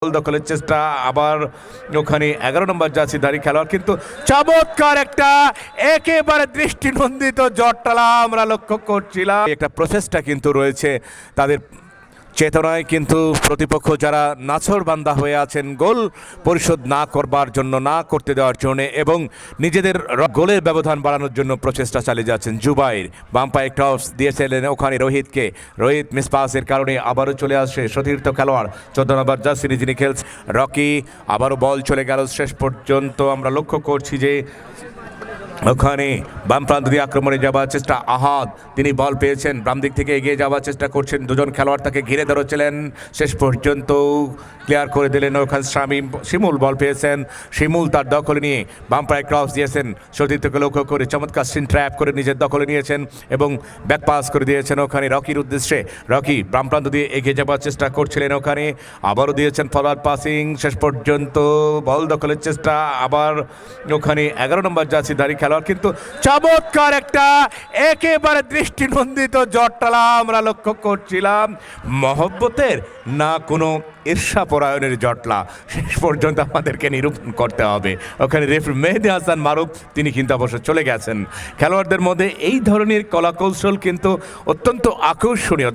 বল দখলের চেষ্টা আবার ওখানে 11 নম্বর জার্সিধারী খেলোয়াড় কিন্তু চমৎকার একটা একেবারে দৃষ্টিনন্দিত জটলা আমরা লক্ষ্য করছিলাম। একটা প্রচেষ্টা কিন্তু রয়েছে তাদের চেতনায়, কিন্তু প্রতিপক্ষ যারা নাছোড়বান্দা হয়ে আছেন গোল পরিশোধ না করবার জন্য, না করতে দেওয়ার জন্য এবং নিজেদের গোলের ব্যবধান বাড়ানোর জন্য প্রচেষ্টা চালিয়ে যাচ্ছেন। জুবাইর বাম পায়ে টস দিয়েছিলেন ওখানে রোহিতকে, রোহিত মিসপাসের কারণে আবারও চলে আসে সতীর্থ খেলোয়াড় 14 নম্বর জার্সি যিনি খেলছেন রকি। আবারও বল চলে গেল, শেষ পর্যন্ত আমরা লক্ষ্য করছি যে ওখানে বাম প্রান্ত দিয়ে আক্রমণে যাওয়ার চেষ্টা আহাদ, তিনি বল পেয়েছেন, বাম দিক থেকে এগিয়ে যাওয়ার চেষ্টা করছেন, দুজন খেলোয়াড় তাকে ঘিরে ধরেছিলেন, শেষ পর্যন্ত ক্লিয়ার করে দিলেন ওখানে শিমুল বল পেয়েছেন, শিমুল তার দখলে নিয়ে বাম পায়ে ক্রস দিয়েছেন, সতীর্থকে লক্ষ্য করে চমৎকার সিন ট্র্যাপ করে নিজের দখলে নিয়েছেন এবং ব্যাক পাস করে দিয়েছেন ওখানে রকির উদ্দেশ্যে। রকি বাম প্রান্ত দিয়ে এগিয়ে যাওয়ার চেষ্টা করছিলেন, ওখানে আবারও দিয়েছেন ফরওয়ার্ড পাসিং, শেষ পর্যন্ত বল দখলের চেষ্টা আবার ওখানে 11 নম্বর জার্সিধারী খেলোয়াড় কিন্তু চমৎকার একটা একেবারে দৃষ্টিনন্দিত জটলা আমরা লক্ষ্য করছিলাম। মহব্বতের না কোনো ঈর্ষাপরায়ণের জটলা শেষ পর্যন্ত আমাদেরকে নিরূপণ করতে হবে। ওখানে রেফারি মেহেদী হাসান মারুফ তিনি কিন্তু অবশ্য চলে গেছেন। খেলোয়াড়দের মধ্যে এই ধরনের কলাকৌশল কিন্তু অত্যন্ত আকর্ষণীয়।